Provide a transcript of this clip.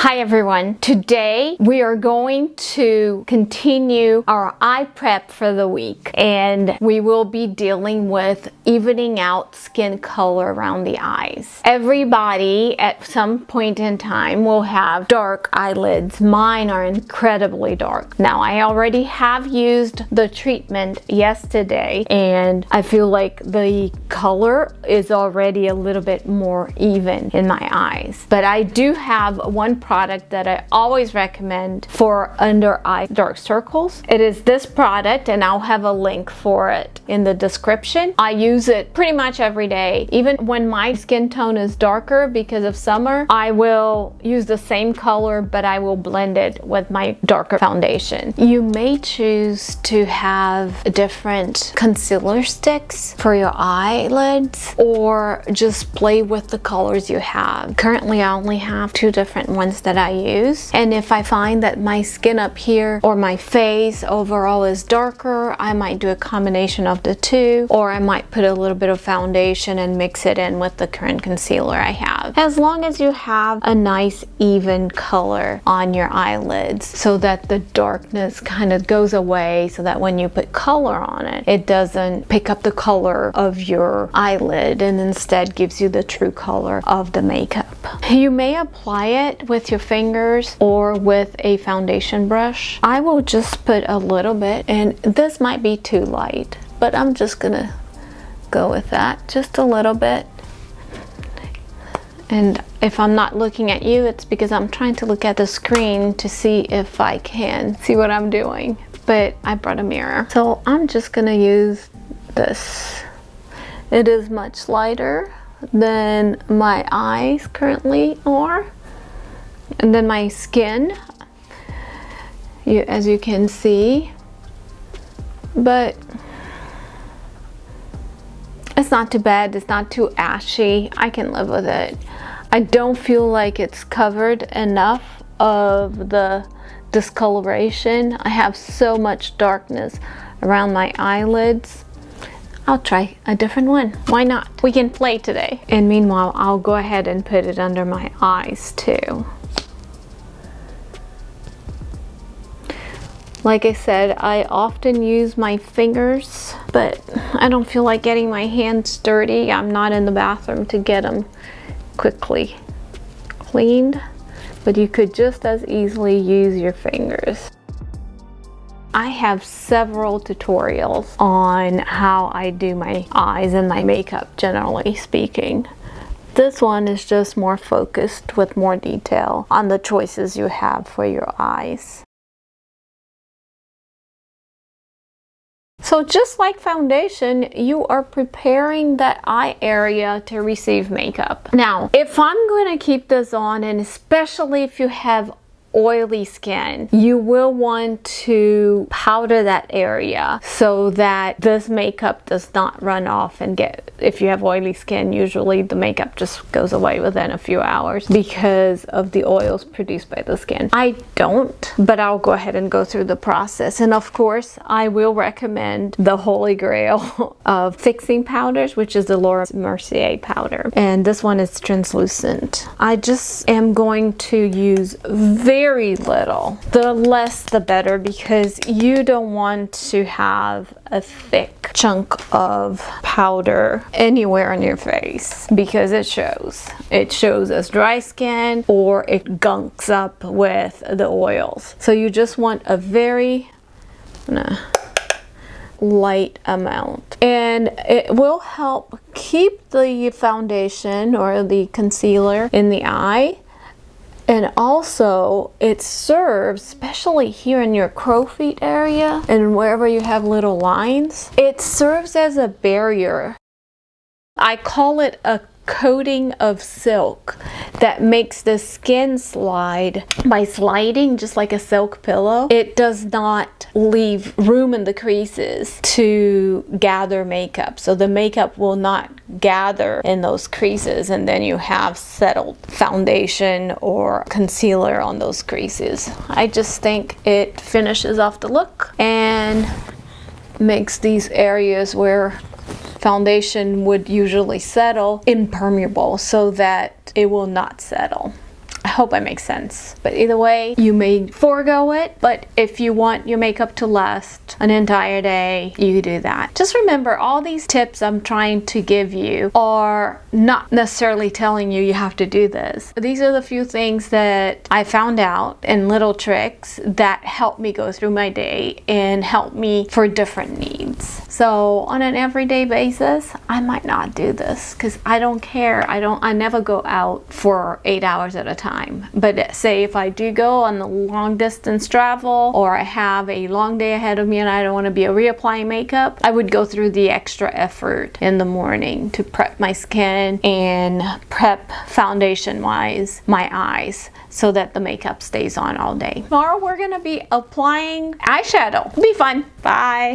Hi everyone. Today we are going to continue our eye prep for the week, and we will be dealing with evening out skin color around the eyes. Everybody at some point in time will have dark eyelids. Mine are incredibly dark. Now, I already have used the treatment yesterday and I feel like the color is already a little bit more even in my eyes. But I do have one product that I always recommend for under eye dark circles. It is this product, and I'll have a link for it in the description. I use it pretty much every day. Even when my skin tone is darker because of summer, I will use the same color, but I will blend it with my darker foundation. You may choose to have different concealer sticks for your eyelids, or just play with the colors you have. Currently, I only have two different ones that I use, and if I find that my skin up here or my face overall is darker, I might do a combination of the two, or I might put a little bit of foundation and mix it in with the current concealer I have. As long as you have a nice even color on your eyelids so that the darkness kind of goes away, so that when you put color on it, it doesn't pick up the color of your eyelid and instead gives you the true color of the makeup. You may apply it with your fingers or with a foundation brush. I will just put a little bit, and this might be too light, but I'm just gonna go with that, just a little bit. And if I'm not looking at you, it's because I'm trying to look at the screen to see if I can see what I'm doing. But I brought a mirror, so I'm just gonna use this. It is much lighter than my eyes currently are, and then my skin, as you can see, but it's not too bad. It's not too ashy. I can live with it. I don't feel like it's covered enough of the discoloration. I have so much darkness around my eyelids. I'll try a different one. Why not? We can play today. And meanwhile, I'll go ahead and put it under my eyes too. Like I said, I often use my fingers, but I don't feel like getting my hands dirty. I'm not in the bathroom to get them quickly cleaned, but you could just as easily use your fingers. I have several tutorials on how I do my eyes and my makeup, generally speaking. This one is just more focused with more detail on the choices you have for your eyes. So just like foundation, you are preparing that eye area to receive makeup. Now, if I'm going to keep this on, and especially if you have oily skin, you will want to powder that area so that this makeup does not run off and get, if you have oily skin, usually the makeup just goes away within a few hours because of the oils produced by the skin. I don't, but I'll go ahead and go through the process. And of course, I will recommend the holy grail of fixing powders, which is the Laura Mercier powder. And this one is translucent. I just am going to use very little. The less the better, because you don't want to have a thick chunk of powder anywhere on your face, because it shows. It shows as dry skin, or it gunks up with the oils. So you just want a very light amount, and it will help keep the foundation or the concealer in the eye. And also, it serves, especially here in your crow's feet area and wherever you have little lines, it serves as a barrier. I call it a coating of silk that makes the skin slide. By sliding just like a silk pillow, it does not leave room in the creases to gather makeup, so the makeup will not gather in those creases, and then you have settled foundation or concealer on those creases. I just think it finishes off the look and makes these areas where foundation would usually settle impermeable, so that it will not settle. I hope I make sense. But either way, you may forego it, but if you want your makeup to last an entire day, you do that. Just remember, all these tips I'm trying to give you are not necessarily telling you have to do this. These are the few things that I found out and little tricks that help me go through my day and help me for different needs. So on an everyday basis, I might not do this because I don't care. I never go out for 8 hours at a time. But say if I do go on the long distance travel, or I have a long day ahead of me and I don't want to be reapplying makeup, I would go through the extra effort in the morning to prep my skin and prep foundation wise my eyes so that the makeup stays on all day. Tomorrow we're gonna be applying eyeshadow. It'll be fun. Bye.